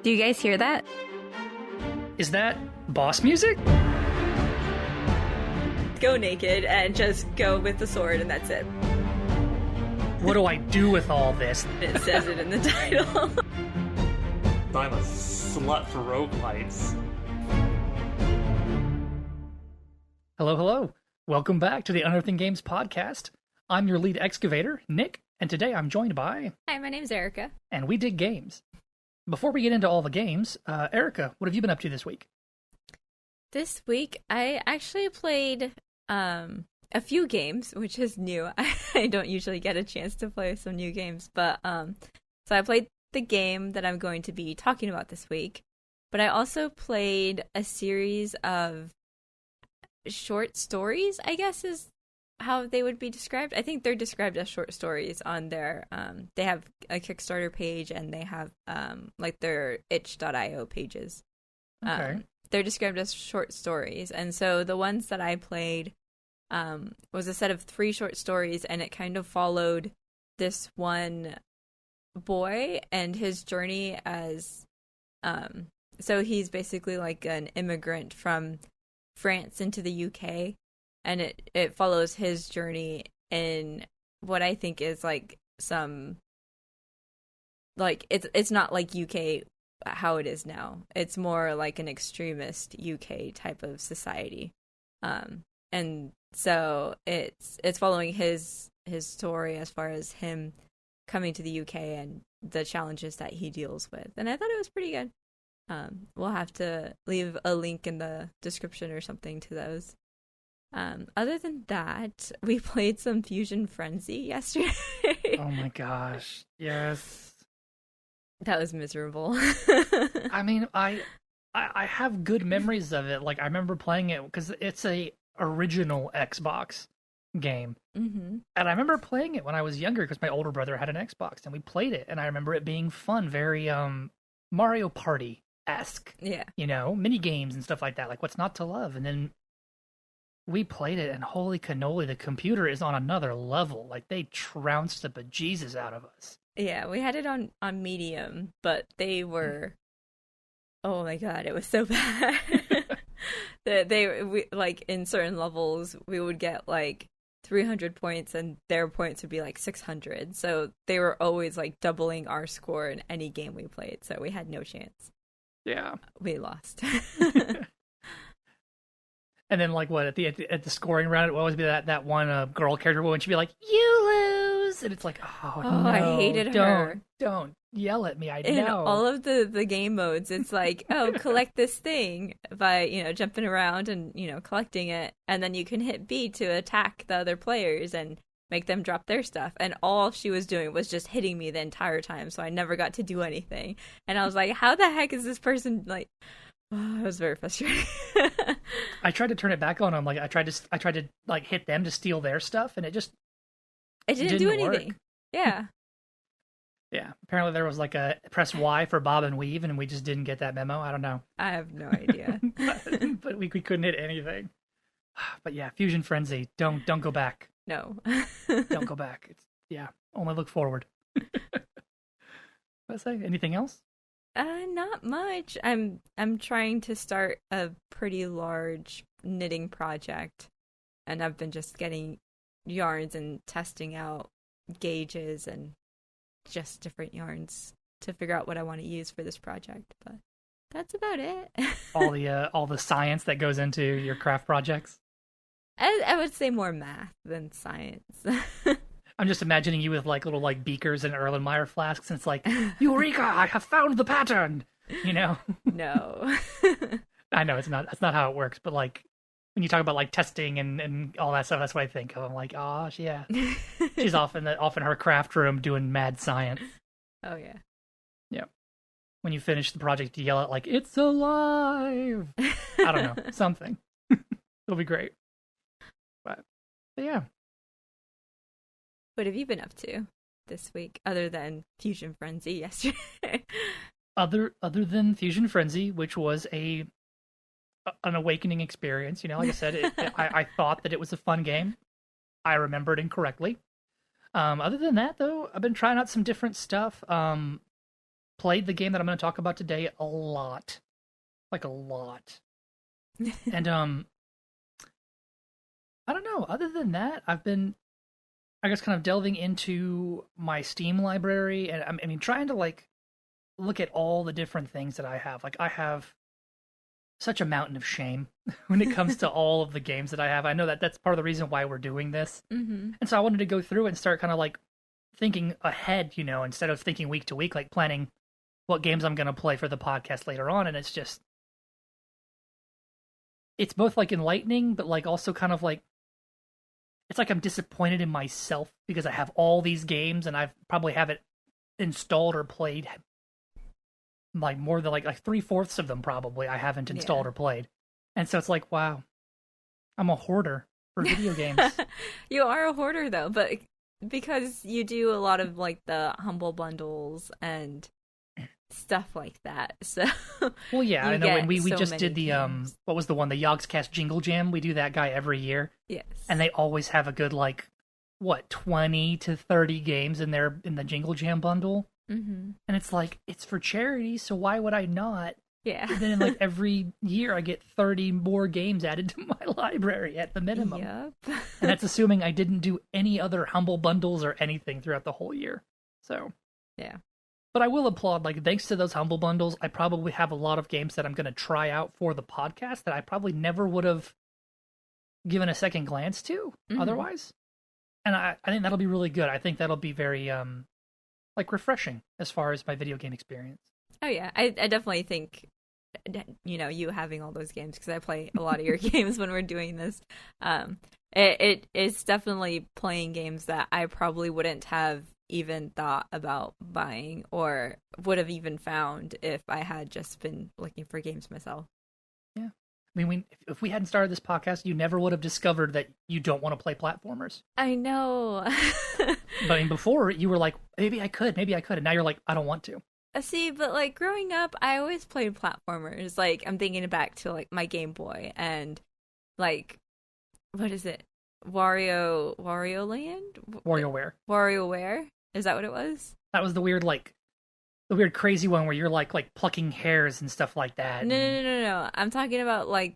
Do you guys hear that? Is that boss music? Go naked and just go with the sword, and that's it. What do I do with all this? It says it in the title. I'm a slut for roguelites. Hello, hello. Welcome back to the Unearthing Games Podcast. I'm your lead excavator, Nick, and today I'm joined by... Hi, my name's Erica. And we dig games. Before we get into all the games, Erica, what have you been up to this week? This week, I actually played a few games, which is new. I don't usually get a chance to play some new games, but so I played the game that I'm going to be talking about this week, but I also played a series of short stories, I guess is how they would be described. I think they're described as short stories on their they have a Kickstarter page and they have like their itch.io pages. Okay. They're described as short stories, and so the ones that I played was a set of 3 short stories, and it kind of followed this one boy and his journey as so he's basically like an immigrant from France into the UK, and it follows his journey in what I think is like some, like it's not like UK how it is now. It's more like an extremist UK type of society, and so it's following his story as far as him coming to the UK and the challenges that he deals with, and I thought it was pretty good. We'll have to leave a link in the description or something to those. Other than that, we played some Fusion Frenzy yesterday. Oh my gosh. Yes. That was miserable. I mean, I have good memories of it. Like, I remember playing it because it's a original Xbox game. Mm-hmm. And I remember playing it when I was younger because my older brother had an Xbox and we played it. And I remember it being fun, very Mario Party-esque. Yeah. You know, mini games and stuff like that. Like, what's not to love? And then we played it, and holy cannoli, the computer is on another level. Like, they trounced the bejesus out of us. Yeah, we had it on medium, but they were... Oh my god, it was so bad. we, like, in certain levels, we would get, like, 300 points, and their points would be, like, 600. So they were always, like, doubling our score in any game we played, so we had no chance. Yeah. We lost. And then, like, what, at the scoring round, it would always be that one girl character when she'd be like, "You lose!" And it's like, oh no, I hated her. Don't yell at me, I In know. all of the game modes, it's like, oh, collect this thing by, jumping around and, collecting it. And then you can hit B to attack the other players and make them drop their stuff. And all she was doing was just hitting me the entire time. So I never got to do anything. And I was like, how the heck is this person, like... Oh, it was very frustrating. I tried to turn it back on them. Like, I tried to like hit them to steal their stuff, and it didn't do anything. Work. Yeah. Yeah. Apparently there was like a press Y for bob and weave, and we just didn't get that memo. I don't know. I have no idea. but we couldn't hit anything. But yeah, Fusion Frenzy. Don't go back. No. Don't go back. Only look forward. Let's say anything else? Not much. I'm trying to start a pretty large knitting project, and I've been just getting yarns and testing out gauges and just different yarns to figure out what I want to use for this project. But that's about it. all the science that goes into your craft projects. I would say more math than science. I'm just imagining you with like little like beakers and Erlenmeyer flasks, and it's like, Eureka! I have found the pattern. No. I know that's not how it works, but like when you talk about like testing and all that stuff, that's what I think of. I'm like, oh yeah, she's off in her craft room doing mad science. Oh yeah. Yeah. When you finish the project, you yell out like, "It's alive!" I don't know, something. It'll be great. But yeah. What have you been up to this week, other than Fusion Frenzy yesterday? Other than Fusion Frenzy, which was an awakening experience. Like I said, I thought that it was a fun game. I remembered incorrectly. Other than that, though, I've been trying out some different stuff. played the game that I'm going to talk about today a lot. Like a lot. And I don't know. Other than that, I've been, I guess, kind of delving into my Steam library, and I mean, trying to like look at all the different things that I have. Like, I have such a mountain of shame when it comes to all of the games that I have. I know that that's part of the reason why we're doing this, and so I wanted to go through and start kind of like thinking ahead, you know, instead of thinking week to week, like planning what games I'm going to play for the podcast later on. And it's just, it's both like enlightening, but like also kind of like, it's like I'm disappointed in myself because I have all these games and I've probably have it installed or played like more than like 3/4 of them probably I haven't installed or played. And so it's like, wow, I'm a hoarder for video games. You are a hoarder though, but because you do a lot of like the humble bundles and stuff like that. So well, yeah, I know. And we just did the games. What was the one, the Yogscast Jingle Jam? We do that guy every year. Yes. And they always have a good like 20 to 30 games in there in the Jingle Jam bundle. And it's like, it's for charity, so why would I not? Yeah. And then like every year I get 30 more games added to my library at the minimum. Yep. And that's assuming I didn't do any other humble bundles or anything throughout the whole year. So yeah. But I will applaud, like, thanks to those humble bundles, I probably have a lot of games that I'm going to try out for the podcast that I probably never would have given a second glance to otherwise. And I think that'll be really good. I think that'll be very like refreshing as far as my video game experience. Oh yeah, I definitely think, you know, you having all those games, because I play a lot of your games when we're doing this. It is definitely playing games that I probably wouldn't have even thought about buying or would have even found if I had just been looking for games myself. Yeah, I mean, if we hadn't started this podcast, you never would have discovered that you don't want to play platformers. I know. But I mean, before you were like, maybe I could, and now you're like, I don't want to. See, but like growing up, I always played platformers. Like I'm thinking back to like my Game Boy and like, what is it? Wario Land? WarioWare? Is that what it was? That was the weird crazy one where you're like plucking hairs and stuff like that. No. I'm talking about like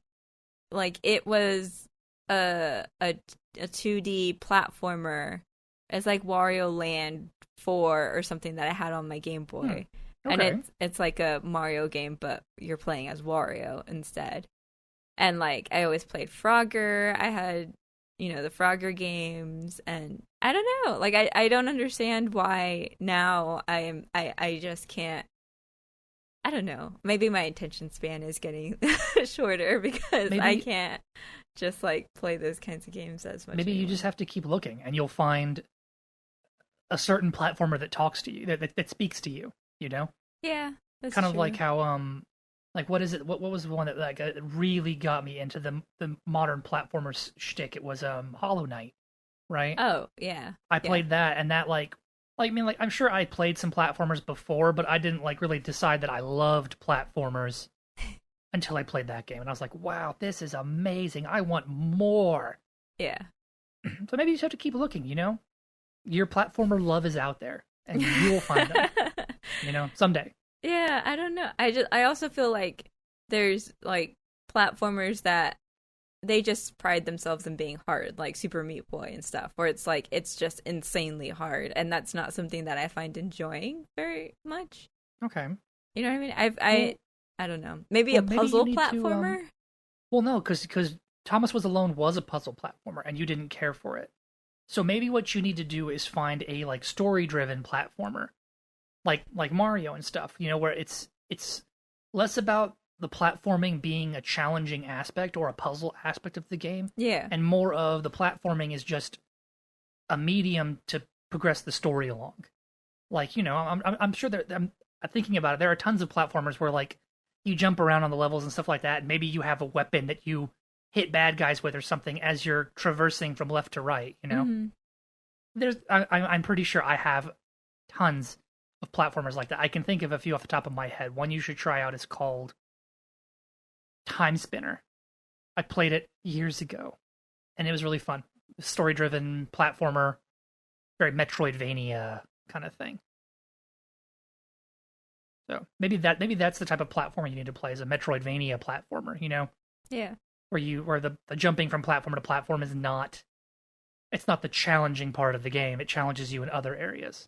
it was a 2D platformer. It's like Wario Land 4 or something that I had on my Game Boy. Okay. And it's like a Mario game, but you're playing as Wario instead. And like I always played Frogger. I had, you know, the Frogger games, and I don't know. Like I don't understand why now I just can't. I don't know. Maybe my attention span is getting shorter because I can't just like play those kinds of games as much. Maybe anymore. you just have to keep looking, and you'll find a certain platformer that talks to you, that speaks to you. You know? Yeah, that's kind of true. like how like what is it? What was the one that like really got me into the modern platformers shtick? It was Hollow Knight, right? Oh yeah, I played that, and that like I mean, like I'm sure I played some platformers before, but I didn't like really decide that I loved platformers until I played that game, and I was like, wow, this is amazing. I want more. Yeah. So maybe you just have to keep looking. You know, your platformer love is out there, and you will find them. You know, someday. Yeah, I don't know. I also feel like there's like platformers that they just pride themselves in being hard, like Super Meat Boy and stuff, where it's like it's just insanely hard, and that's not something that I find enjoying very much. Okay. You know what I mean? I don't know. Maybe a puzzle platformer? Well, no, because Thomas Was Alone was a puzzle platformer, and you didn't care for it. So maybe what you need to do is find a like story-driven platformer, like Mario and stuff. You know, where it's less about the platforming being a challenging aspect or a puzzle aspect of the game, and more of the platforming is just a medium to progress the story along. Like, you know, I'm sure that I'm thinking about it. There are tons of platformers where like you jump around on the levels and stuff like that, and maybe you have a weapon that you hit bad guys with or something as you're traversing from left to right. You know, I'm pretty sure I have tons of platformers like that. I can think of a few off the top of my head. One you should try out is called Time Spinner. I played it years ago, and it was really fun. Story-driven platformer, very Metroidvania kind of thing. So maybe that's the type of platformer you need to play, is a Metroidvania platformer, Yeah. where the jumping from platform to platform is not, it's not the challenging part of the game. It challenges you in other areas.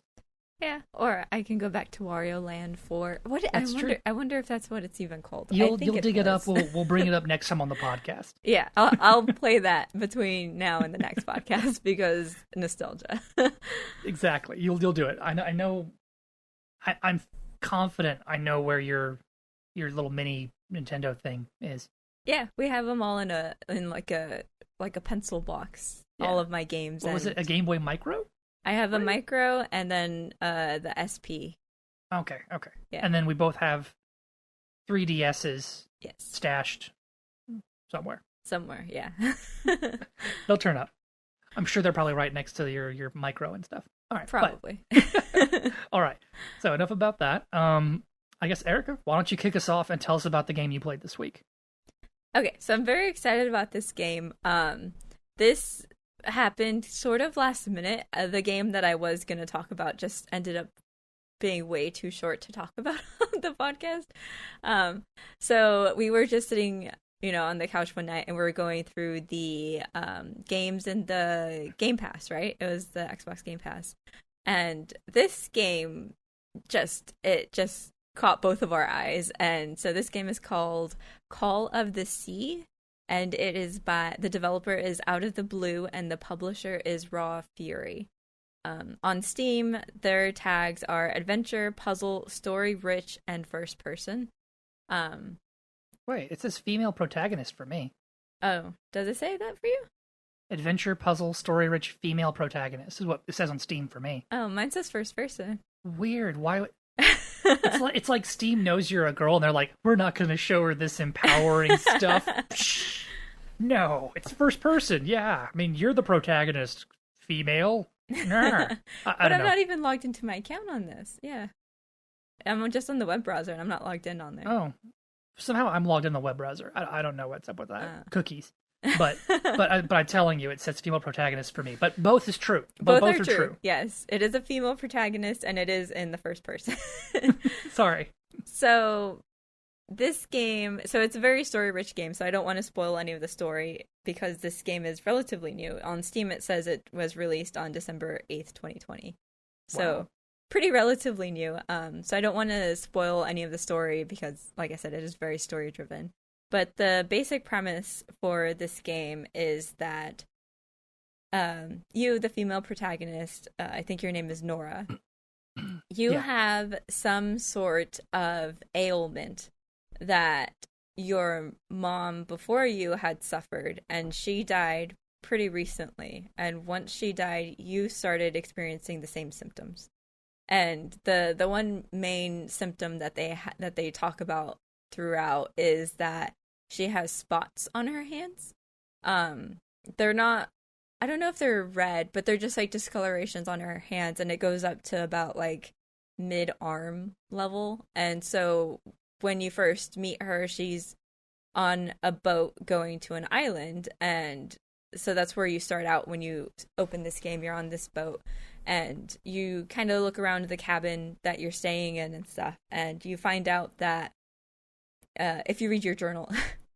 Yeah, or I can go back to Wario Land for what? That's true. I wonder if that's what it's even called. You'll dig it up. We'll bring it up next time on the podcast. Yeah, I'll play that between now and the next podcast because nostalgia. Exactly, you'll do it. I know. I'm confident. I know where your little mini Nintendo thing is. Yeah, we have them all in like a pencil box. Yeah. All of my games. What was it? A Game Boy Micro? I have a micro and then the SP. Okay. Yeah. And then we both have 3DSs stashed somewhere. Somewhere, yeah. They'll turn up. I'm sure they're probably right next to your micro and stuff. All right. Probably. All right. So enough about that. I guess, Erica, why don't you kick us off and tell us about the game you played this week? Okay, so I'm very excited about this game. This happened sort of last minute. The game that I was going to talk about just ended up being way too short to talk about on the podcast. So we were just sitting, on the couch one night, and we were going through the games in the Game Pass, right? It was the Xbox Game Pass. And this game just caught both of our eyes. And so this game is called Call of the Sea. And it is the developer is Out of the Blue, and the publisher is Raw Fury. On Steam, their tags are adventure, puzzle, story rich, and first person. Wait, it says female protagonist for me. Oh, does it say that for you? Adventure, puzzle, story rich, female protagonist is what it says on Steam for me. Oh, mine says first person. Weird. Why? It's like Steam knows you're a girl, and they're like, we're not going to show her this empowering stuff. No, it's first person. Yeah, I mean, you're the protagonist, female. But I'm not even logged into my account on this. Yeah, I'm just on the web browser, and I'm not logged in on there. Oh, somehow I'm logged in the web browser. I don't know what's up with that. Cookies. But I'm telling you, it says female protagonist for me. But both is true. Both are true. Yes, it is a female protagonist, and it is in the first person. Sorry. So this game, it's a very story-rich game, so I don't want to spoil any of the story because this game is relatively new. On Steam, it says it was released on December 8th, 2020. So pretty relatively new. So I don't want to spoil any of the story because, like I said, it is very story-driven. But the basic premise for this game is that you, the female protagonist, I think your name is Nora, you have some sort of ailment that your mom before you had suffered, and she died pretty recently. And once she died, you started experiencing the same symptoms. And the one main symptom that they talk about throughout is that she has spots on her hands. They're not, I don't know if they're red, but they're just like discolorations on her hands, and it goes up to about like mid-arm level. And so when you first meet her, she's on a boat going to an island, and so that's where you start out when you open this game. You're on this boat, and you kind of look around the cabin that you're staying in and stuff, and you find out that if you read your journal,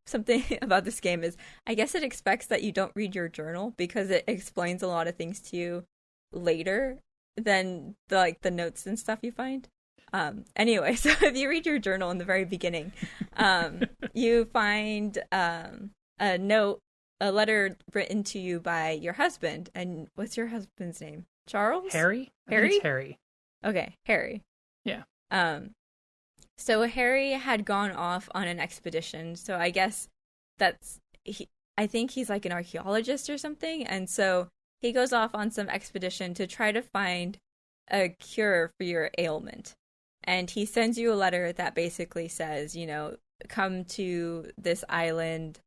something about this game is, I guess it expects that you don't read your journal because it explains a lot of things to you later than the notes and stuff you find. Anyway, so if you read your journal in the very beginning, you find a note, a letter written to you by your husband. And what's your husband's name? Charles? Harry? Harry? I think it's Harry. Okay, Harry. Yeah. So Harry had gone off on an expedition. So I guess I think he's like an archaeologist or something. And so he goes off on some expedition to try to find a cure for your ailment. And he sends you a letter that basically says, come to this island.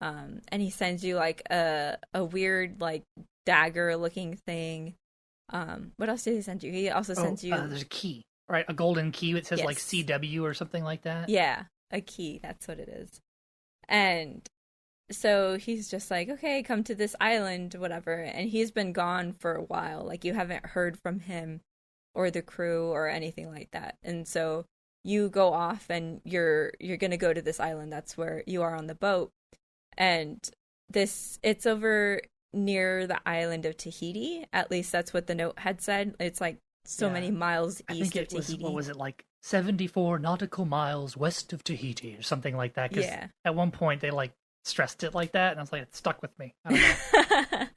And he sends you like a weird like dagger looking thing. What else did he send you? He also sends you there's a key, right? A golden key. It says yes. like CW or something like that. Yeah, a key. That's what it is. And so he's just like, okay, come to this island, whatever. And he's been gone for a while. Like you haven't heard from him or the crew or anything like that. And so you go off and you're going to go to this island. That's where you are on the boat. And it's over near the island of Tahiti. At least that's what the note had said. It's like many miles east of Tahiti. What was it, like 74 nautical miles west of Tahiti or something like that? Because at one point they like stressed it like that, and I was like, it stuck with me. I don't know.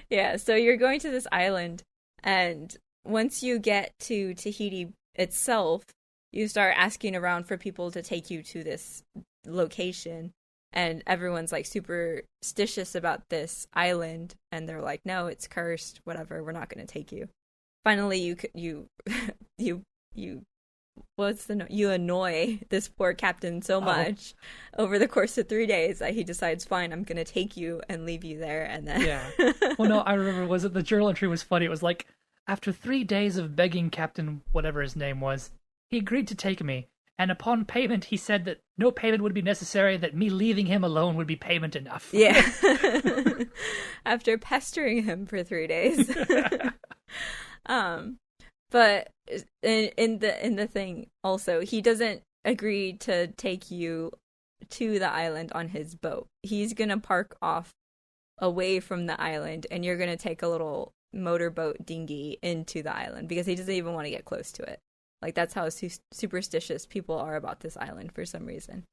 Yeah, so you're going to this island, and once you get to Tahiti itself, you start asking around for people to take you to this location. And everyone's like superstitious about this island, and they're like, "No, it's cursed. Whatever, we're not going to take you." Finally, you annoy this poor captain so much over the course of 3 days that he decides, "Fine, I'm going to take you and leave you there." And then Well, no, I remember the journal entry was funny. It was like, after 3 days of begging Captain whatever his name was, he agreed to take me. And upon payment, he said that no payment would be necessary, that me leaving him alone would be payment enough. Yeah. After pestering him for 3 days. But in the thing also, he doesn't agree to take you to the island on his boat. He's going to park off away from the island, and you're going to take a little motorboat dinghy into the island because he doesn't even want to get close to it. Like, that's how superstitious people are about this island for some reason.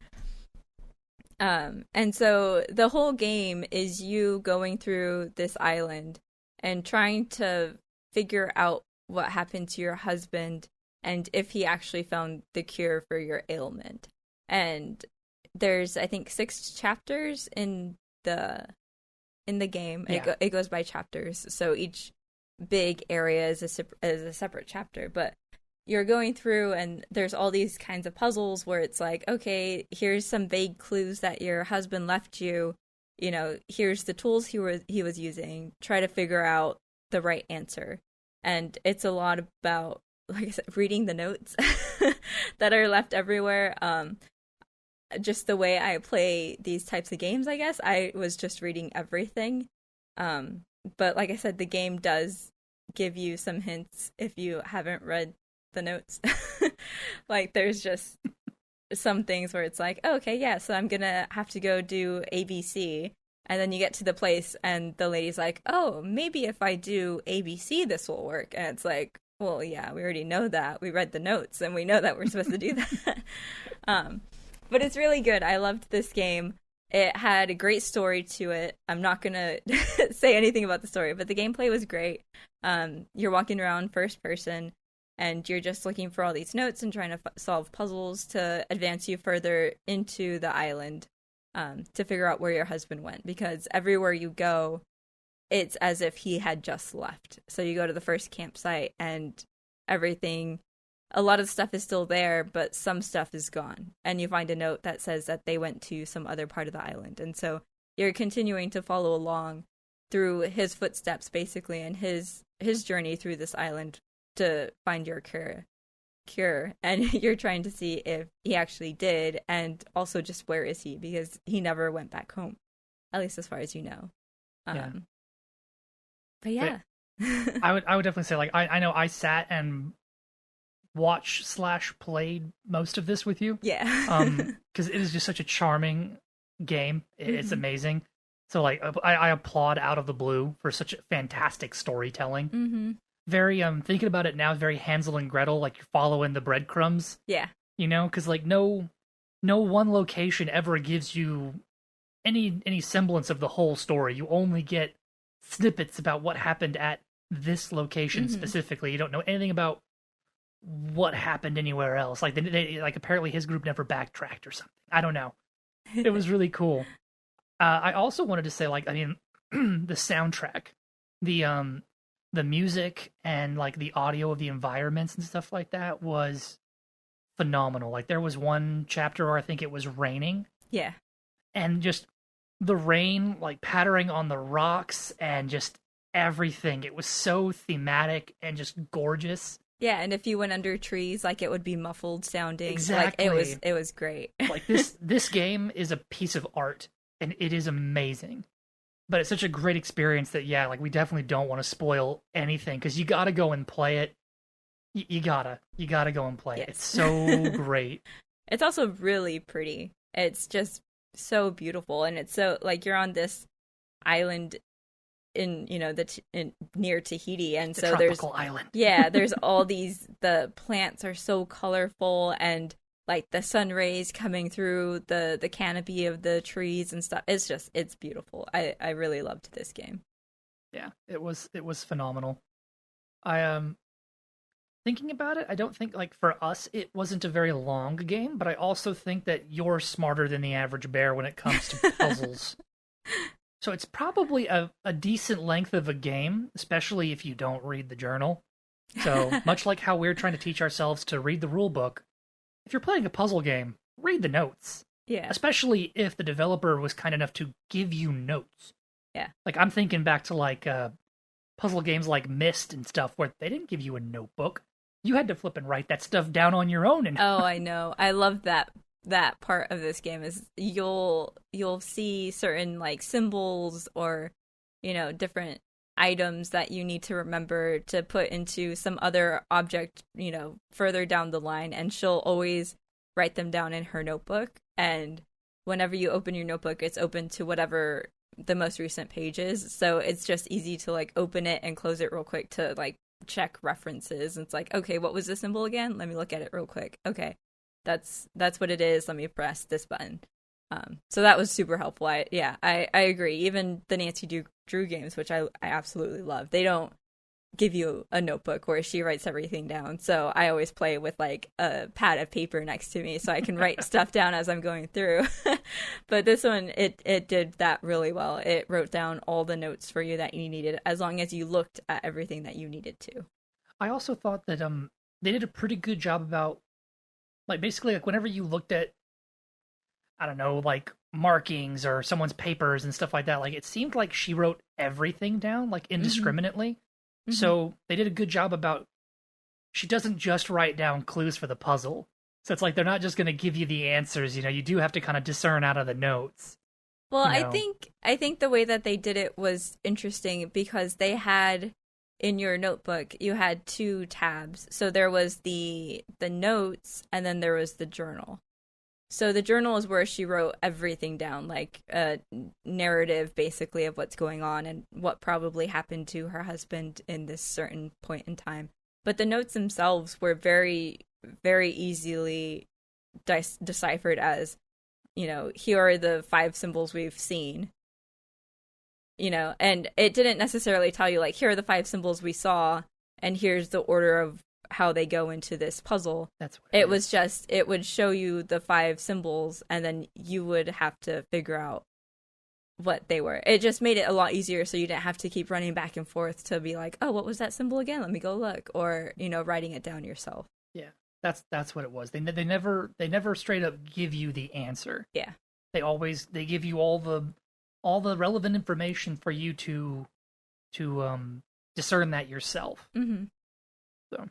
And so the whole game is you going through this island and trying to figure out what happened to your husband and if he actually found the cure for your ailment. And there's, I think, 6 chapters in the game. Yeah. It goes by chapters, so each big area is a separate chapter, but you're going through and there's all these kinds of puzzles where it's like, okay, here's some vague clues that your husband left you. You know, here's the tools he was using. Try to figure out the right answer. And it's a lot about, like I said, reading the notes that are left everywhere. Just the way I play these types of games, I guess. I was just reading everything. But like I said, the game does give you some hints if you haven't read the notes. Like, there's just some things where it's like, oh, okay, yeah, so I'm gonna have to go do ABC, and then you get to the place and the lady's like, oh, maybe if I do ABC this will work. And it's like, well, yeah, we already know that. We read the notes and we know that we're supposed to do that. But it's really good. I loved this game. It had a great story to it. I'm not gonna say anything about the story, but the gameplay was great. You're walking around first person, and you're just looking for all these notes and trying to solve puzzles to advance you further into the island, to figure out where your husband went. Because everywhere you go, it's as if he had just left. So you go to the first campsite and everything, a lot of stuff is still there, but some stuff is gone. And you find a note that says that they went to some other part of the island. And so you're continuing to follow along through his footsteps, basically, and his journey through this island to find your cure. And you're trying to see if he actually did, and also just where is he, because he never went back home, at least as far as you know. But yeah. I would definitely say, like, I know I sat and watched/played most of this with you. Yeah. Because it is just such a charming game. It's amazing. So, like, I applaud Out of the Blue for such fantastic storytelling. Mm-hmm. Very, thinking about it now, very Hansel and Gretel, like, you're following the breadcrumbs. Yeah. You know, because, like, no one location ever gives you any semblance of the whole story. You only get snippets about what happened at this location specifically. You don't know anything about what happened anywhere else. Like, they like, apparently his group never backtracked or something. I don't know. It was really cool. I also wanted to say, like, I mean, the soundtrack, the music and, like, the audio of the environments and stuff like that was phenomenal. Like, there was one chapter where I think it was raining. Yeah. And just the rain, like, pattering on the rocks and just everything. It was so thematic and just gorgeous. Yeah, and if you went under trees, like, it would be muffled sounding. Exactly. Like, it was great. Like, this game is a piece of art, and it is amazing. But it's such a great experience that, yeah, like, we definitely don't want to spoil anything, because you got to go and play it You gotta go and play it. Yes. It's so great. It's also really pretty. It's just so beautiful, and it's so like you're on this island in near Tahiti, and The so there's tropical island. yeah, there's all the plants are so colorful, and like the sun rays coming through the canopy of the trees and stuff. It's beautiful. I really loved this game. Yeah, it was phenomenal. I thinking about it, I don't think like for us it wasn't a very long game, but I also think that you're smarter than the average bear when it comes to puzzles. So it's probably a decent length of a game, especially if you don't read the journal. So much like how we're trying to teach ourselves to read the rule book, if you're playing a puzzle game, read the notes. Yeah. Especially if the developer was kind enough to give you notes. Yeah. Like I'm thinking back to like puzzle games like Myst and stuff where they didn't give you a notebook. You had to flip and write that stuff down on your own. And Oh, I know. I love that part of this game is you'll see certain like symbols or different items that you need to remember to put into some other object further down the line, and she'll always write them down in her notebook, and whenever you open your notebook it's open to whatever the most recent page is, so it's just easy to like open it and close it real quick to like check references. And it's like, okay, what was the symbol again? Let me look at it real quick. Okay, that's what it is. Let me press this button. So that was super helpful. I agree. Even the Nancy Drew games, which I absolutely love, they don't give you a notebook where she writes everything down. So I always play with like a pad of paper next to me so I can write stuff down as I'm going through. But this one, it did that really well. It wrote down all the notes for you that you needed, as long as you looked at everything that you needed to. I also thought that they did a pretty good job about like basically like whenever you looked at, I don't know, like markings or someone's papers and stuff like that, like it seemed like she wrote everything down like indiscriminately. Mm-hmm. So they did a good job about, she doesn't just write down clues for the puzzle. So it's like they're not just going to give you the answers, you do have to kind of discern out of the notes. Well, I think the way that they did it was interesting because they had in your notebook, you had two tabs. So there was the notes and then there was the journal. So the journal is where she wrote everything down, like a narrative basically of what's going on and what probably happened to her husband in this certain point in time. But the notes themselves were very, very easily deciphered as, here are the 5 symbols we've seen. And it didn't necessarily tell you, like, here are the 5 symbols we saw, and here's the order of how they go into this puzzle. That's what it was just, it would show you the 5 symbols, and then you would have to figure out what they were. It just made it a lot easier, so you didn't have to keep running back and forth to be like, oh, what was that symbol again? Let me go look. Or, writing it down yourself. Yeah, that's what it was. They never straight up give you the answer. Yeah. They give you all the relevant information for you to discern that yourself. Mm-hmm. So.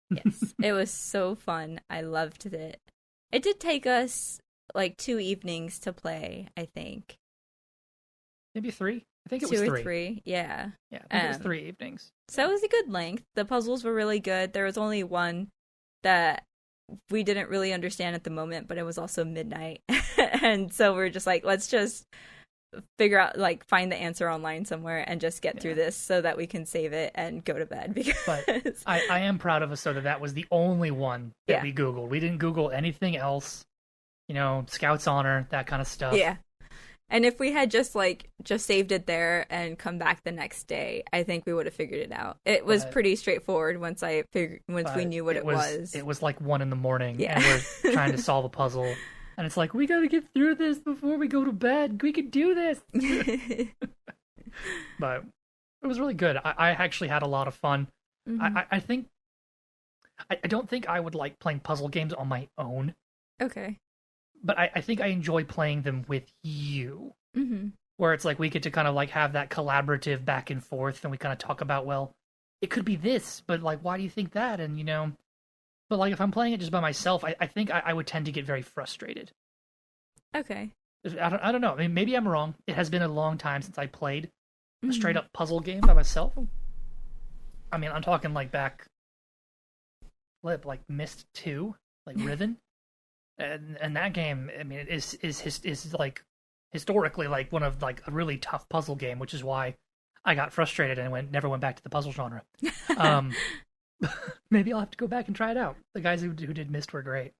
Yes, it was so fun. I loved it. It did take us like 2 evenings to play, I think. Maybe 3? I think it 2 was 3. or 3, yeah. Yeah, I think it was 3 evenings. So it was a good length. The puzzles were really good. There was only one that we didn't really understand at the moment, but it was also midnight. And so we're just like, let's just figure out, like, find the answer online somewhere and just get through this so that we can save it and go to bed. Because but I am proud of us, so that was the only one that we Googled. We didn't Google anything else. Scout's Honor, that kind of stuff. Yeah. And if we had just saved it there and come back the next day, I think we would have figured it out. It was pretty straightforward once we knew what it was. It was like 1 a.m. and we're trying to solve a puzzle. And it's like, we got to get through this before we go to bed. We could do this. But it was really good. I actually had a lot of fun. Mm-hmm. I think, I don't think I would like playing puzzle games on my own. Okay. But I think I enjoy playing them with you. Mm-hmm. Where it's like we get to kind of like have that collaborative back and forth, and we kind of talk about, well, it could be this, but like, why do you think that? And, but like if I'm playing it just by myself, I think I would tend to get very frustrated. Okay. I don't know. I mean, maybe I'm wrong. It has been a long time since I played a straight up puzzle game by myself. I mean, I'm talking like back flip, like Myst 2, like Riven. And that game, I mean, is like historically like one of like a really tough puzzle game, which is why I got frustrated and never went back to the puzzle genre. Maybe I'll have to go back and try it out. The guys who did Myst were great.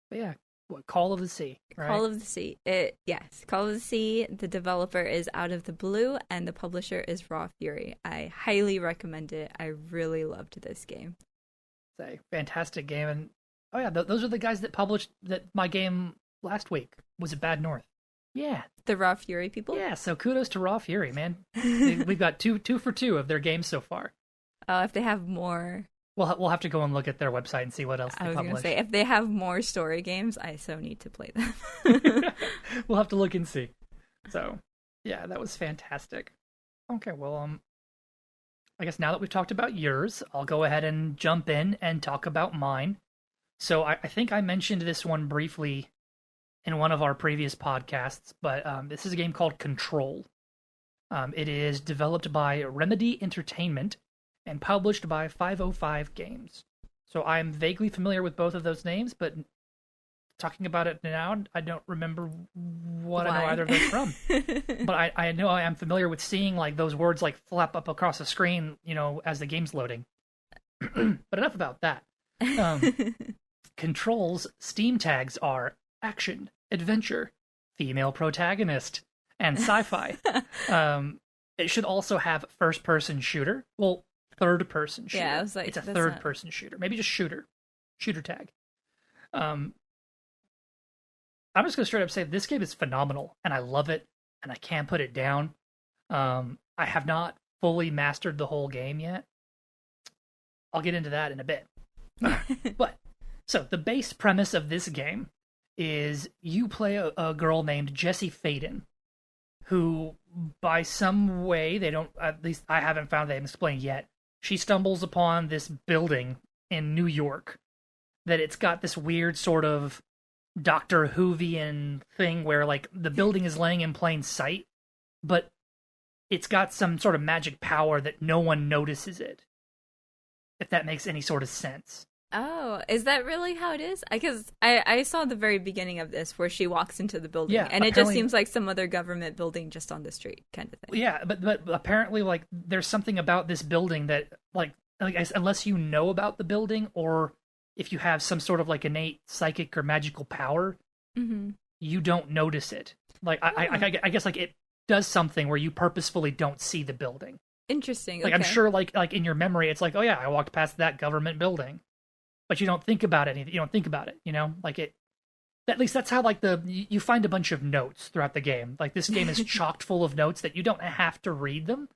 But yeah, what, Call of the Sea, right? Call of the Sea. Yes, Call of the Sea. The developer is Out of the Blue, and the publisher is Raw Fury. I highly recommend it. I really loved this game. It's a fantastic game, and oh yeah, those are the guys that published my game last week. Was it Bad North? Yeah, the Raw Fury people. Yeah, so kudos to Raw Fury, man. We've got two for two of their games so far. If they have more. We'll have to go and look at their website and see what else they publish. I was going to say, if they have more story games, I so need to play them. We'll have to look and see. So, yeah, that was fantastic. Okay, well, I guess now that we've talked about yours, I'll go ahead and jump in and talk about mine. So I think I mentioned this one briefly in one of our previous podcasts, but this is a game called Control. It is developed by Remedy Entertainment and published by 505 Games. So I'm vaguely familiar with both of those names, but talking about it now, I don't remember what I know either of those from. But I know I am familiar with seeing like those words like flap up across the screen, as the game's loading. But enough about that. Control's Steam tags are action, adventure, female protagonist, and sci-fi. It should also have first-person shooter. Well, third-person shooter. Yeah, I was like, it's a third-person shooter. Maybe just shooter tag. I'm just going to straight up say this game is phenomenal, and I love it, and I can't put it down. I have not fully mastered the whole game yet. I'll get into that in a bit. So the base premise of this game is you play a girl named Jessie Faden, who, by some way, at least I haven't found they haven't explained yet, she stumbles upon this building in New York that it's got this weird sort of Doctor Whovian thing where, like, the building is laying in plain sight, but it's got some sort of magic power that no one notices it. If that makes any sort of sense. Oh, is that really how it is? Because I saw the very beginning of this where she walks into the building, and it just seems like some other government building just on the street kind of thing. Yeah, but apparently, like, there's something about this building that, like unless you know about the building, or if you have some sort of, like, innate psychic or magical power, you don't notice it. Like, I guess, like, it does something where you purposefully don't see the building. Interesting, Like, okay. I'm sure, like in your memory, it's like, oh yeah, I walked past that government building. But you don't think about it. You don't think about it, Like it. At least that's how, like, you find a bunch of notes throughout the game. Like, this game is chocked full of notes that you don't have to read them,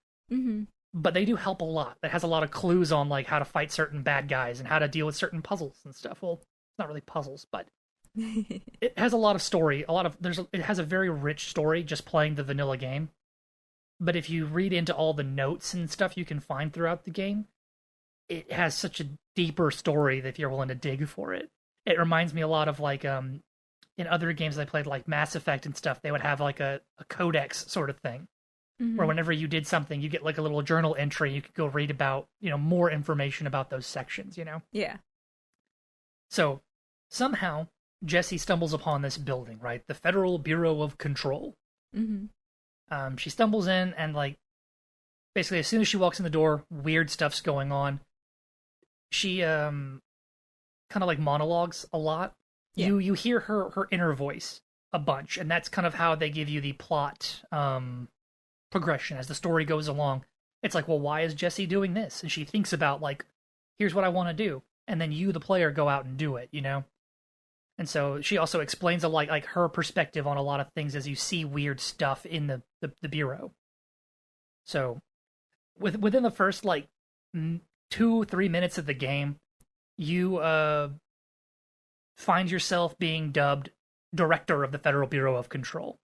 but they do help a lot. It has a lot of clues on, like, how to fight certain bad guys and how to deal with certain puzzles and stuff. Well, it's not really puzzles, but it has a lot of story. It has a very rich story just playing the vanilla game. But if you read into all the notes and stuff you can find throughout the game, it has such a deeper story that if you're willing to dig for it. It reminds me a lot of, like, in other games I played, like Mass Effect and stuff, they would have, like, a codex sort of thing, where whenever you did something, you get, like, a little journal entry, you could go read about, more information about those sections, Yeah. So, somehow, Jessie stumbles upon this building, right? The Federal Bureau of Control. She stumbles in, and, like, basically, as soon as she walks in the door, weird stuff's going on. She kind of like monologues a lot. Yeah. You hear her inner voice a bunch, and that's kind of how they give you the plot progression as the story goes along. It's like, well, why is Jessie doing this? And she thinks about, like, here's what I want to do, and then you, the player, go out and do it, And so she also explains like her perspective on a lot of things as you see weird stuff in the bureau. So within the first, like, 2-3 minutes of the game, you find yourself being dubbed Director of the Federal Bureau of Control,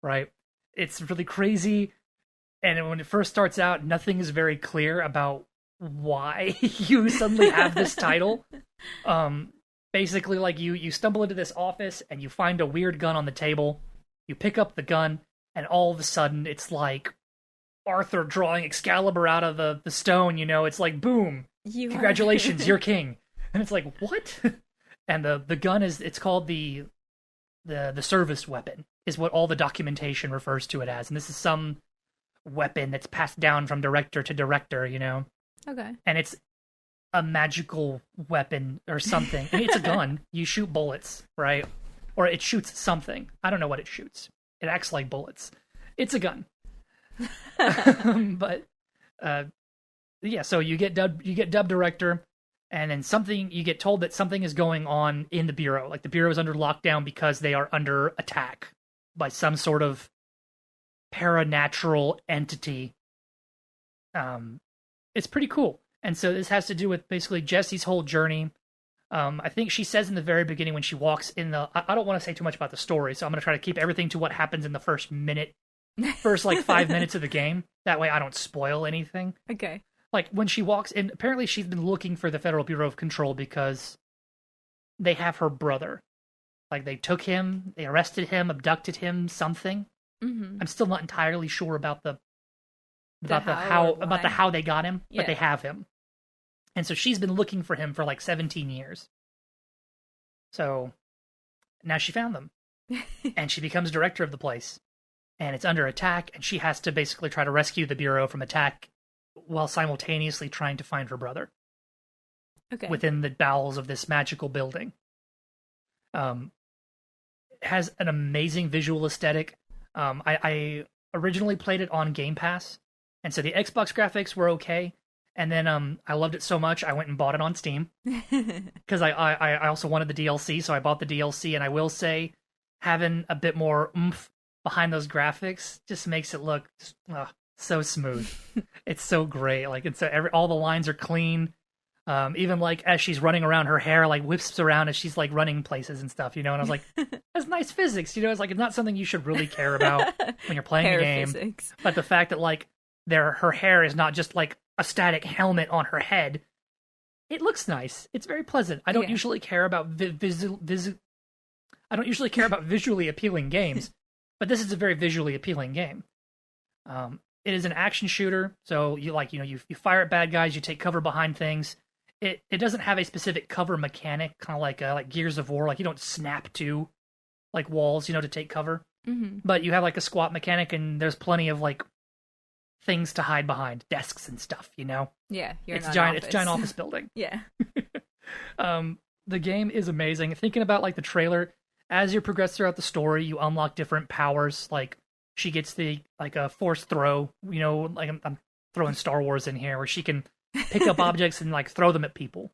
right? It's really crazy, and when it first starts out, nothing is very clear about why you suddenly have this title. Basically, like, you stumble into this office, and you find a weird gun on the table, you pick up the gun, and all of a sudden, it's like Arthur drawing Excalibur out of the stone, it's like, boom, congratulations, you're king. And it's like, what? And the gun it's called the service weapon is what all the documentation refers to it as. And this is some weapon that's passed down from director to director, Okay. And it's a magical weapon or something. I mean, it's a gun. You shoot bullets, right? Or it shoots something. I don't know what it shoots. It acts like bullets. It's a gun. But yeah, so you get dubbed director, and then you get told that something is going on in the bureau. Like the bureau is under lockdown because they are under attack by some sort of paranatural entity. It's pretty cool. And so this has to do with basically Jessie's whole journey. I think she says in the very beginning when she walks in I don't want to say too much about the story, so I'm going to try to keep everything to what happens in the first like 5 minutes of the game. That way I don't spoil anything. Okay. Like when she walks in, apparently she's been looking for the Federal Bureau of Control because they have her brother. Like they took him, they arrested him, abducted him, something. Mm-hmm. I'm still not entirely sure about the how how they got him, Yeah. but they have him. And so she's been looking for him for like 17 years. So now she found them. And she becomes director of the place. And it's under attack, and she has to basically try to rescue the Bureau from attack while simultaneously trying to find her brother. Okay. Within the bowels of this magical building. It has an amazing visual aesthetic. I originally played it on Game Pass, and so the Xbox graphics were okay. And then I loved it so much, I went and bought it on Steam. Because I also wanted the DLC, so I bought the DLC, and I will say, having a bit more oomph behind those graphics just makes it look just, so smooth. It's so great. Like, it's all the lines are clean. Even like as she's running around, her hair like whips around as she's like running places and stuff, And I was like, that's nice physics, It's like it's not something you should really care about when you're playing Hair a game. physics. But the fact that like her hair is not just like a static helmet on her head, it looks nice. It's very pleasant. I don't usually care about I don't usually care about visually appealing games, but this is a very visually appealing game. It is an action shooter, so you fire at bad guys, you take cover behind things. It doesn't have a specific cover mechanic, kind of like Gears of War. Like you don't snap to like walls, to take cover. Mm-hmm. But you have like a squat mechanic, and there's plenty of like things to hide behind, desks and stuff. Yeah, It's a giant office building. Yeah. The game is amazing. Thinking about like the trailer, as you progress throughout the story, you unlock different powers. Like she gets the like a force throw. Like I'm throwing Star Wars in here, where she can pick up objects and like throw them at people.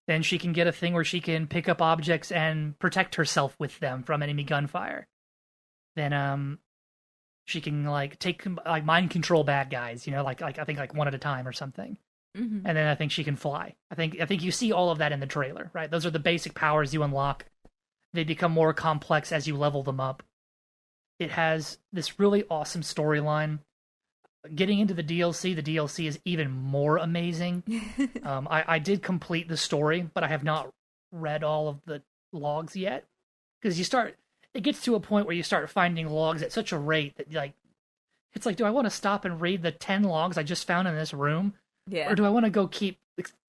Then she can get a thing where she can pick up objects and protect herself with them from enemy gunfire. Then she can like take like mind control bad guys, like I think like one at a time or something. Mm-hmm. And then I think she can fly. I think you see all of that in the trailer, right? Those are the basic powers you unlock. They become more complex as you level them up. It has this really awesome storyline. Getting into the DLC is even more amazing. I did complete the story, but I have not read all of the logs yet. Because it gets to a point where you start finding logs at such a rate that like, it's like, do I want to stop and read the 10 logs I just found in this room? Yeah. Or do I want to go keep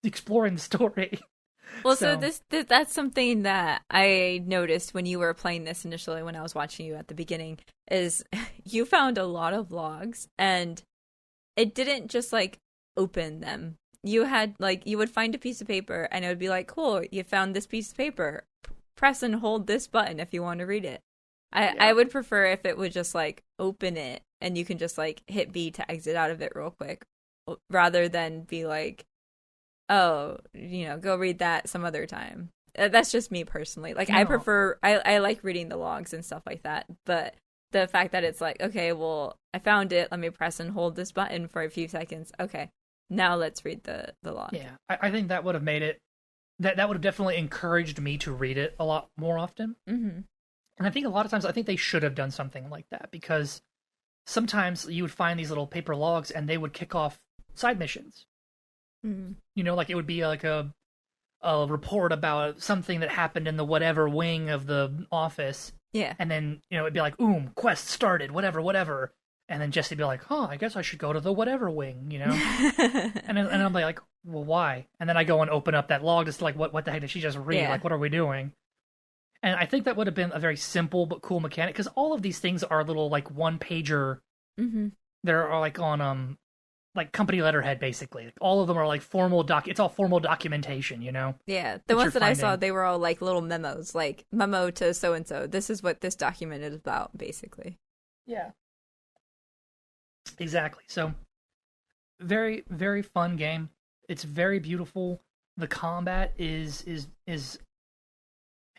exploring the story? Well, so that's something that I noticed when you were playing this initially, when I was watching you at the beginning, is you found a lot of logs, and it didn't just like open them. You had like, you would find a piece of paper, and it would be like, cool, you found this piece of paper. Press and hold this button if you want to read it. I would prefer if it would just like open it, and you can just like hit B to exit out of it real quick, rather than be like, oh, go read that some other time. That's just me personally. Like, no. I like reading the logs and stuff like that. But the fact that it's like, okay, well, I found it. Let me press and hold this button for a few seconds. Okay, now let's read the log. Yeah, I think that would have made it, that would have definitely encouraged me to read it a lot more often. Mm-hmm. And I think a lot of times, I think they should have done something like that, because sometimes you would find these little paper logs and they would kick off side missions. Mm-hmm. Like it would be like a report about something that happened in the whatever wing of the office. Yeah. And then, it'd be like, quest started, whatever. And then Jesse would be like, I guess I should go to the whatever wing, and I'm like, well, why? And then I go and open up that log, just like, what the heck did she just read? Yeah. Like, what are we doing? And I think that would have been a very simple but cool mechanic, because all of these things are little, like, one-pager. Mm-hmm. They're like on, like, company letterhead, basically. Like, all of them are, like, it's all formal documentation, Yeah, the ones that I saw, finding. they were all like little memos, like memo to so-and-so. This is what this document is about, basically. Yeah. Exactly. So, very, very fun game. It's very beautiful. The combat is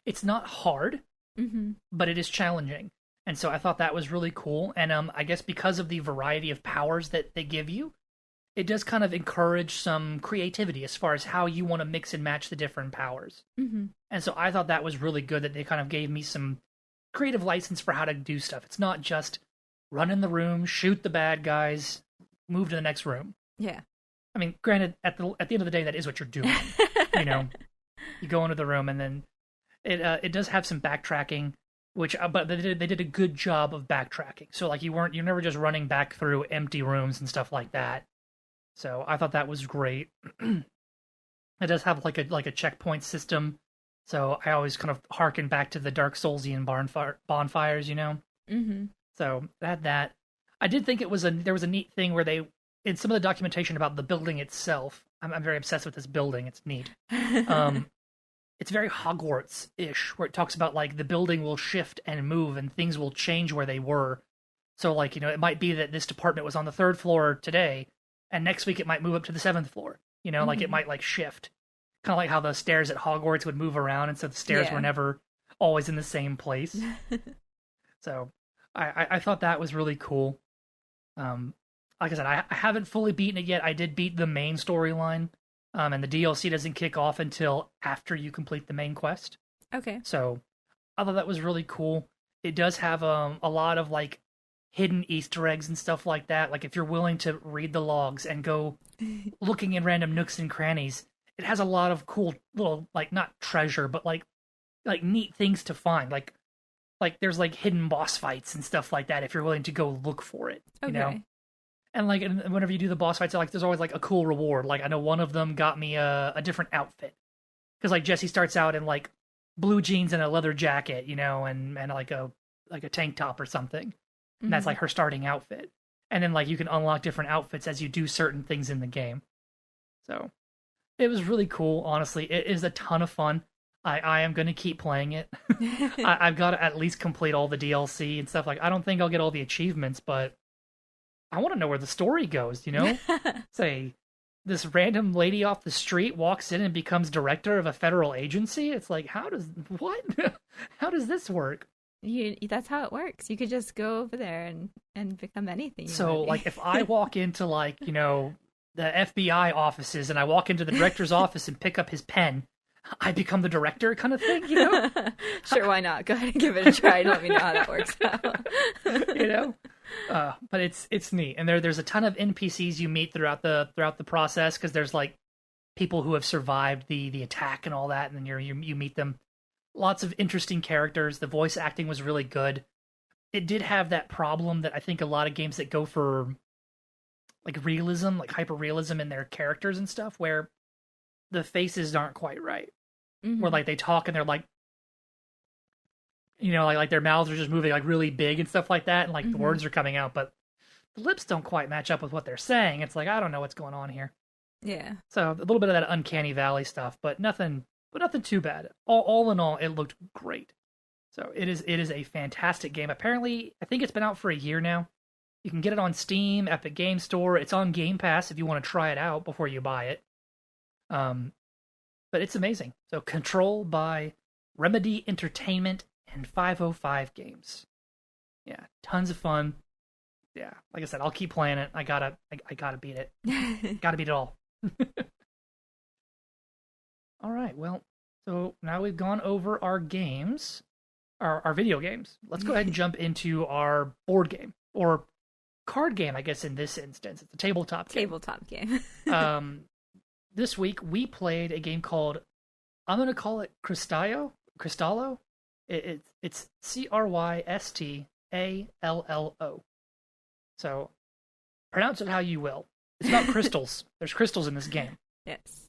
it's not hard, Mm-hmm. but it is challenging. And so I thought that was really cool. And I guess because of the variety of powers that they give you, it does kind of encourage some creativity as far as how you want to mix and match the different powers. Mm-hmm. And so I thought that was really good that they kind of gave me some creative license for how to do stuff. It's not just run in the room, shoot the bad guys, move to the next room. Yeah. I mean, granted, at the end of the day, that is what you're doing. You go into the room, and then it does have some backtracking, but they did a good job of backtracking. So like you're never just running back through empty rooms and stuff like that. So I thought that was great. It does have like a checkpoint system. So I always kind of harken back to the Dark Soulsian bonfires, Mm-hmm. So I had that. I did think there was a neat thing where they, in some of the documentation about the building itself, I'm very obsessed with this building. It's neat. It's very Hogwarts-ish, where it talks about like the building will shift and move and things will change where they were. So like, it might be that this department was on the 3rd floor today, and next week it might move up to the 7th floor. Like it might like shift. Kind of like how the stairs at Hogwarts would move around, and so the stairs were never always in the same place. So I thought that was really cool. Like I said, I haven't fully beaten it yet. I did beat the main storyline, and the DLC doesn't kick off until after you complete the main quest. Okay. So I thought that was really cool. It does have a lot of like hidden Easter eggs and stuff like that. Like if you're willing to read the logs and go looking in random nooks and crannies, it has a lot of cool little, like, not treasure, but like neat things to find. Like there's like hidden boss fights and stuff like that if you're willing to go look for it. Okay. And like whenever you do the boss fights, like there's always like a cool reward. Like I know one of them got me a different outfit, because like Jesse starts out in like blue jeans and a leather jacket, and like a tank top or something. And that's like her starting outfit. And then like you can unlock different outfits as you do certain things in the game. So it was really cool. Honestly, it is a ton of fun. I am going to keep playing it. I've got to at least complete all the DLC and stuff. Like, I don't think I'll get all the achievements, but I want to know where the story goes, Say, this random lady off the street walks in and becomes director of a federal agency? It's like, what? How does this work? That's how it works. You could just go over there and become anything. So, like, if I walk into, like, the FBI offices and I walk into the director's office and pick up his pen, I become the director kind of thing, Sure, why not? Go ahead and give it a try. Let me know how that works out. But it's neat, and there's a ton of NPCs you meet throughout the process, because there's like people who have survived the attack and all that, and then you meet them. Lots of interesting characters. The voice acting was really good. It did have that problem that I think a lot of games that go for like realism, like hyper realism in their characters and stuff, where the faces aren't quite right. Mm-hmm. Where like they talk and they're like, like their mouths are just moving like really big and stuff like that, and like the words are coming out, but the lips don't quite match up with what they're saying. It's like, I don't know what's going on here. Yeah. So a little bit of that uncanny valley stuff, but nothing too bad. All in all, it looked great. So it is a fantastic game. Apparently, I think it's been out for a year now. You can get it on Steam, Epic Game Store. It's on Game Pass if you want to try it out before you buy it. But it's amazing. So Control by Remedy Entertainment and 505 Games. Yeah, tons of fun. Yeah, like I said, I'll keep playing it. I gotta beat it. Gotta beat it all. All right, well, so now we've gone over our games, our video games. Let's go ahead and jump into our board game, or card game, I guess in this instance. It's a tabletop game. Tabletop game. This week we played a game called, I'm going to call it Crystallo. It's Crystallo. So pronounce it how you will. It's about crystals. There's crystals in this game. Yes.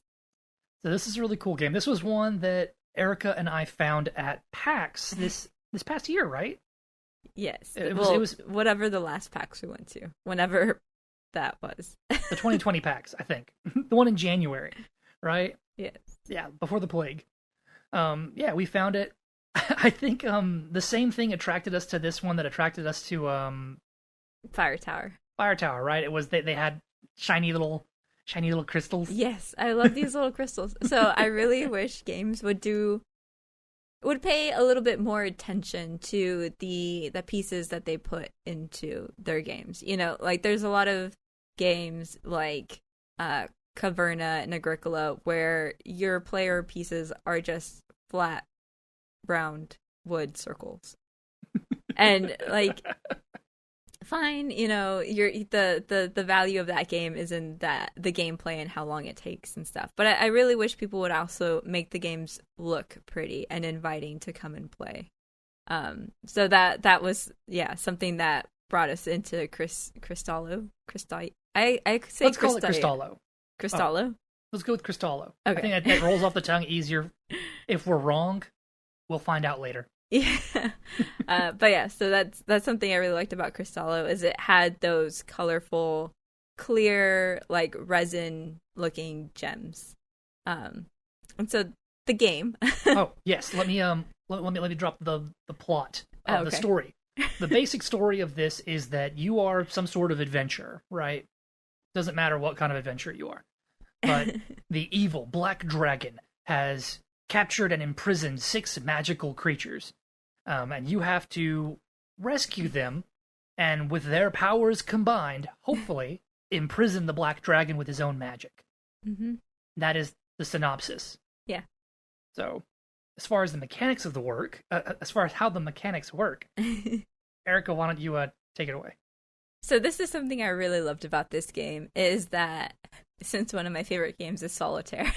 So this is a really cool game. This was one that Erica and I found at PAX this past year, right? Yes. It well, was whatever the last PAX we went to, whenever that was. the 2020 PAX, I think. The one in January, right? Yes. Yeah, before the plague. Yeah, we found it. I think the same thing attracted us to this one that attracted us to Fire Tower. Fire Tower, right? It was they had shiny little crystals. Yes, I love these little crystals. So I really wish games would pay a little bit more attention to the pieces that they put into their games. You know, like there's a lot of games like Caverna and Agricola where your player pieces are just flat, round wood circles. And like fine, you know, the value of that game is in that the gameplay and how long it takes and stuff. But I really wish people would also make the games look pretty and inviting to come and play. So that was something that brought us into Crystallo. I say Let's call it Crystallo. Crystallo. Let's go with Crystallo. Okay. I think that rolls off the tongue easier. If we're wrong, we'll find out later. Yeah. But yeah, so that's something I really liked about Crystallo is it had those colorful, clear, like resin looking gems. And so the game. Oh, yes. Let me drop the plot of the story. The basic story of this is that you are some sort of adventurer, right? Doesn't matter what kind of adventure you are. But the evil Black Dragon has captured and imprisoned 6 magical creatures. And you have to rescue them, and with their powers combined, hopefully, imprison the Black Dragon with his own magic. Mm-hmm. That is the synopsis. Yeah. So, as far as the mechanics of the work, as far as how the mechanics work, Erica, why don't you take it away? So this is something I really loved about this game is that since one of my favorite games is solitaire,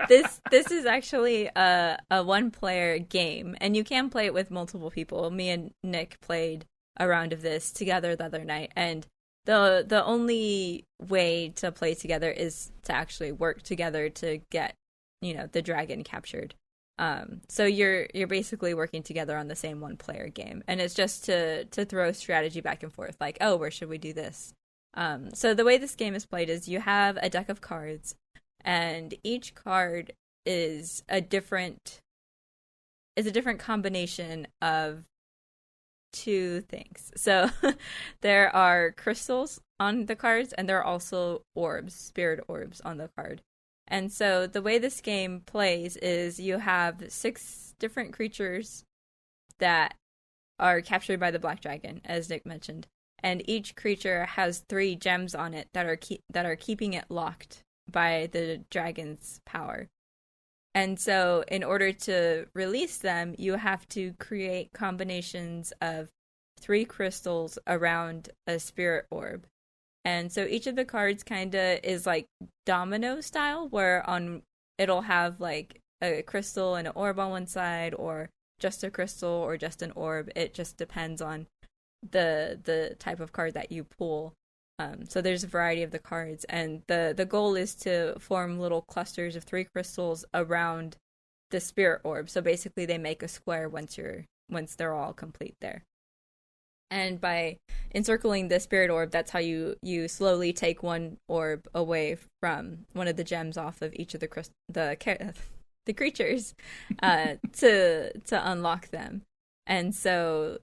this is actually a 1-player game, and you can play it with multiple people. Me and Nick played a round of this together the other night, and the only way to play together is to actually work together to get, you know, the dragon captured. So you're basically working together on the same 1-player game, and it's just to throw strategy back and forth, like, oh, where should we do this? So the way this game is played is you have a deck of cards, and each card is a different combination of 2 things. So there are crystals on the cards, and there are also orbs, spirit orbs on the card. And so the way this game plays is you have 6 different creatures that are captured by the Black Dragon, as Nick mentioned. And each creature has 3 gems on it that are keeping it locked by the dragon's power. And so in order to release them, you have to create combinations of 3 crystals around a spirit orb. And so each of the cards kind of is like domino style, where it'll have like a crystal and an orb on one side, or just a crystal or just an orb. It just depends on the type of card that you pull. So there's a variety of the cards, and the goal is to form little clusters of 3 crystals around the spirit orb. So basically they make a square once they're all complete there. And by encircling the spirit orb, that's how you slowly take one orb away from one of the gems off of each of the creatures to unlock them. And so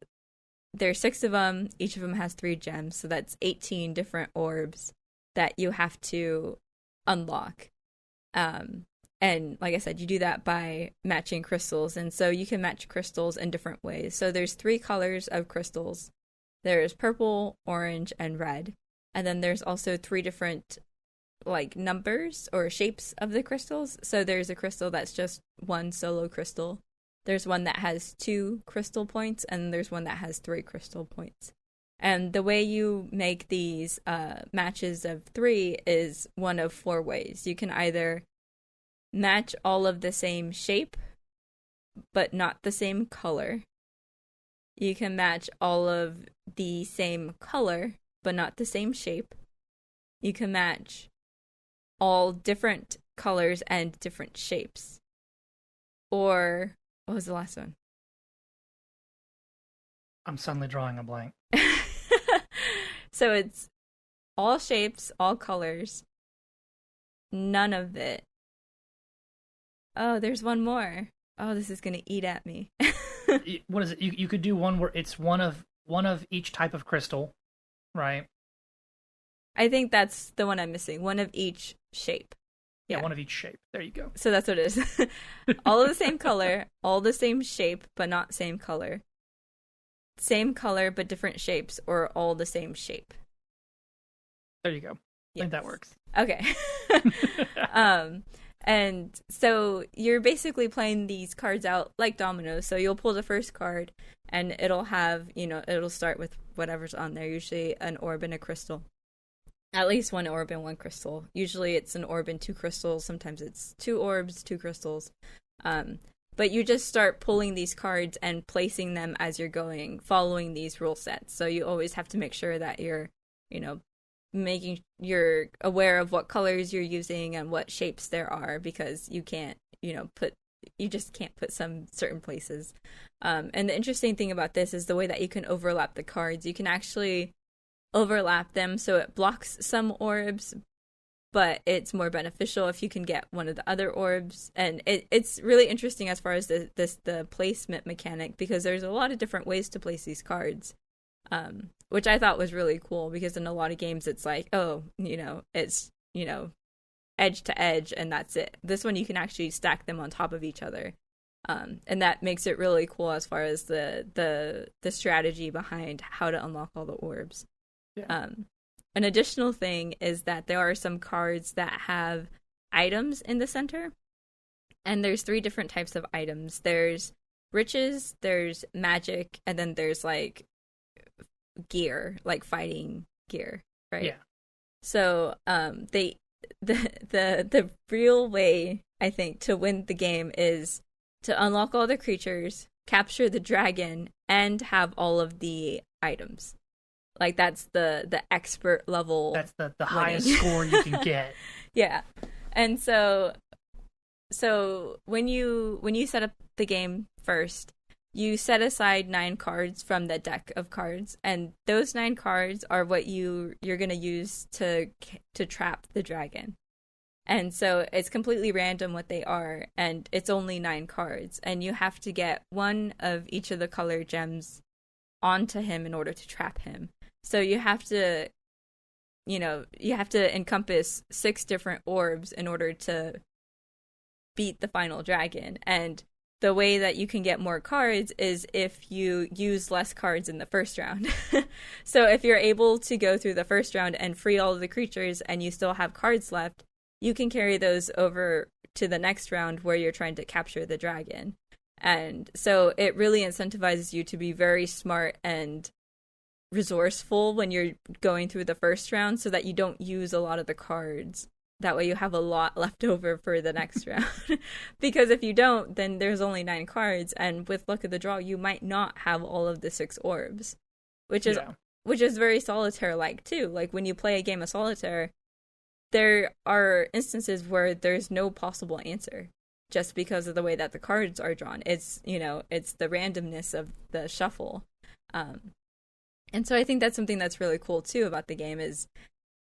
there's 6 of them. Each of them has 3 gems, so that's 18 different orbs that you have to unlock. And like I said, you do that by matching crystals, and so you can match crystals in different ways. So there's 3 colors of crystals. There's purple, orange, and red. And then there's also 3 different like numbers or shapes of the crystals. So there's a crystal that's just 1 solo crystal. There's one that has 2 crystal points, and there's one that has 3 crystal points. And the way you make these matches of 3 is one of 4 ways. You can either match all of the same shape, but not the same color. You can match all of the same color, but not the same shape. You can match all different colors and different shapes. Or, what was the last one? I'm suddenly drawing a blank. So it's all shapes, all colors, none of it. Oh, there's one more. Oh, this is going to eat at me. What is it? You could do one where it's one of each type of crystal, right? I think that's the one I'm missing. One of each shape. Yeah, one of each shape. There you go. So that's what it is. All of the same color, all the same shape, but not same color. Same color, but different shapes, or all the same shape. There you go. I think that works. Okay. And so you're basically playing these cards out like dominoes. So you'll pull the first card, and it'll have, it'll start with whatever's on there, usually an orb and a crystal. At least one orb and one crystal. Usually it's an orb and two crystals. Sometimes it's two orbs, two crystals. But you just start pulling these cards and placing them as you're going, following these rule sets. So you always have to make sure that you're, you're aware of what colors you're using and what shapes there are, because you can't, you just can't put some certain places. And the interesting thing about this is the way that you can overlap the cards. You can actually overlap them so it blocks some orbs, but it's more beneficial if you can get one of the other orbs. And it's really interesting as far as the placement mechanic, because there's a lot of different ways to place these cards, which I thought was really cool, because in a lot of games it's like, it's edge to edge and that's it. This one you can actually stack them on top of each other, and that makes it really cool as far as the strategy behind how to unlock all the orbs. Yeah. An additional thing is that there are some cards that have items in the center, and there's 3 different types of items. There's riches, there's magic, and then there's like gear, like fighting gear, right? Yeah. So the real way, I think, to win the game is to unlock all the creatures, capture the dragon, and have all of the items. Like, that's the expert level. That's the highest score you can get. Yeah. And so when you set up the game first, you set aside 9 cards from the deck of cards, and those 9 cards are what you're going to use to trap the dragon. And so it's completely random what they are, and it's only 9 cards, and you have to get one of each of the color gems onto him in order to trap him. So you have to encompass 6 different orbs in order to beat the final dragon. And the way that you can get more cards is if you use less cards in the first round. So if you're able to go through the first round and free all of the creatures and you still have cards left, you can carry those over to the next round where you're trying to capture the dragon. And so it really incentivizes you to be very smart and resourceful when you're going through the first round, so that you don't use a lot of the cards. That way you have a lot left over for the next round. Because if you don't, then there's only 9 cards, and with luck of the draw, you might not have all of the 6 orbs, which is very solitaire-like too. Like, when you play a game of solitaire, there are instances where there's no possible answer, just because of the way that the cards are drawn. It's the randomness of the shuffle. And so I think that's something that's really cool too about the game, is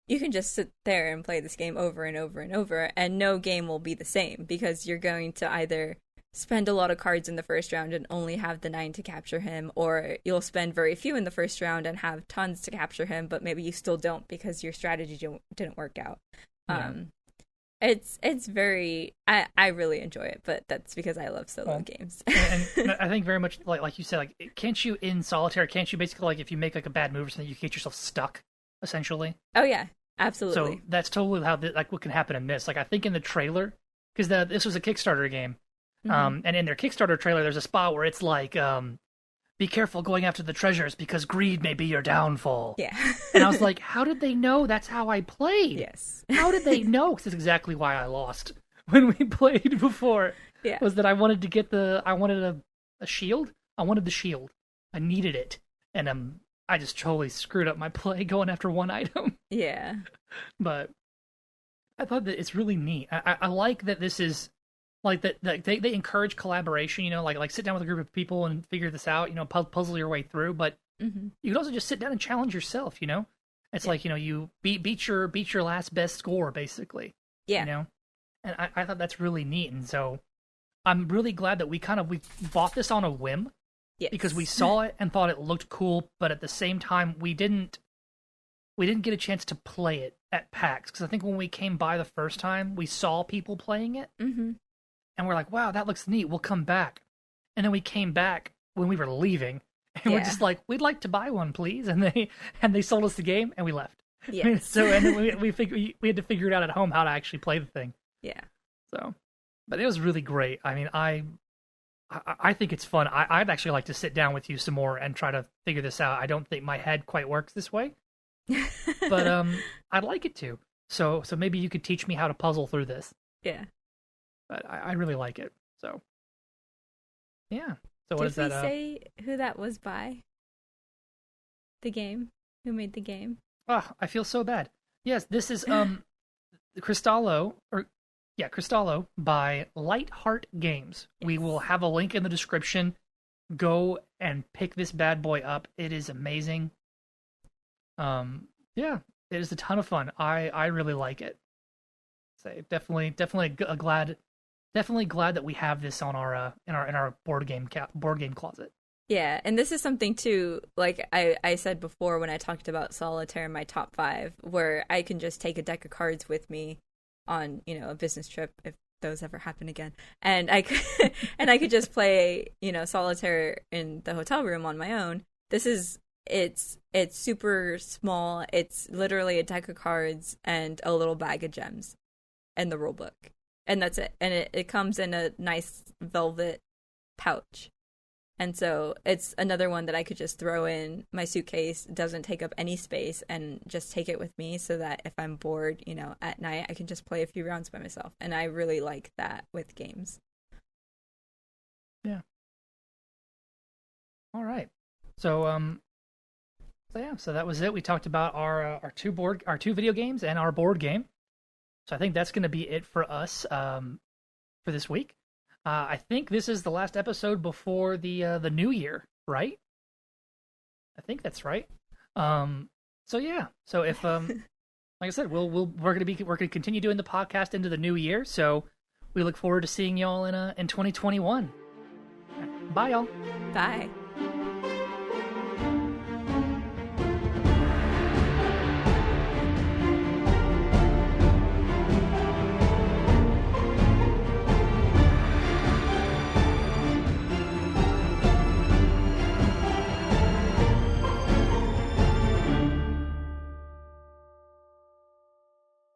you can just sit there and play this game over and over and over, and no game will be the same, because you're going to either spend a lot of cards in the first round and only have the 9 to capture him, or you'll spend very few in the first round and have tons to capture him, but maybe you still don't because your strategy didn't work out. Yeah. It's very, I really enjoy it, but that's because I love solo games. and I think very much like you said, like, can't you in solitaire, can't you basically, like, if you make like a bad move or something, you get yourself stuck, essentially? Oh yeah, absolutely. So that's totally how what can happen in this. Like, I think in the trailer, because this was a Kickstarter game, and in their Kickstarter trailer, there's a spot where it's like, be careful going after the treasures because greed may be your downfall. Yeah. And I was like, how did they know that's how I played? Yes. How did they know? Because that's exactly why I lost when we played before. Yeah. Was that I wanted to get I wanted a shield. I wanted the shield. I needed it. And I just totally screwed up my play going after one item. Yeah. But I thought that it's really neat. I like that this is like that they encourage collaboration, you know, like sit down with a group of people and figure this out, you know, puzzle your way through, but Mm-hmm. you can also just sit down and challenge yourself, you know? It's like, you know, you beat your last best score basically. Yeah. You know? And I thought that's really neat, and so I'm really glad that we bought this on a whim. Yes. Because we saw it and thought it looked cool, but at the same time we didn't get a chance to play it at PAX, because I think when we came by the first time, we saw people playing it, Mm-hmm. and we're like, wow, that looks neat, we'll come back. And then we came back when we were leaving, and we're just like, we'd like to buy one, please. And they sold us the game, and we left. Yes. So, and then we had to figure it out at home how to actually play the thing. Yeah. So, but it was really great. I mean, I think it's fun. I'd actually like to sit down with you some more and try to figure this out. I don't think my head quite works this way, but I'd like it to. So maybe you could teach me how to puzzle through this. Yeah. But I really like it. So yeah. So what Did is that? we say who that was by? The game? Who made the game? Oh, I feel so bad. Yes, this is Crystallo by Lightheart Games. Yes. We will have a link in the description. Go and pick this bad boy up. It is amazing. Yeah, it is a ton of fun. I really like it. So definitely glad that we have this on our in our board game closet. Yeah, and this is something too, like I said before when I talked about Solitaire in my top 5, where I can just take a deck of cards with me on, you know, a business trip, if those ever happen again, and I could just play, you know, Solitaire in the hotel room on my own. It's super small. It's literally a deck of cards and a little bag of gems and the rule book, and that's it. And it comes in a nice velvet pouch. And so it's another one that I could just throw in my suitcase, doesn't take up any space, and just take it with me so that if I'm bored, you know, at night, I can just play a few rounds by myself. And I really like that with games. Yeah. All right. So so that was it. We talked about our two video games and our board game. So I think that's going to be it for us for this week. I think this is the last episode before the new year, right? I think that's right. So yeah. So if like I said, we're gonna continue doing the podcast into the new year. So we look forward to seeing y'all in 2021. Bye, y'all. Bye.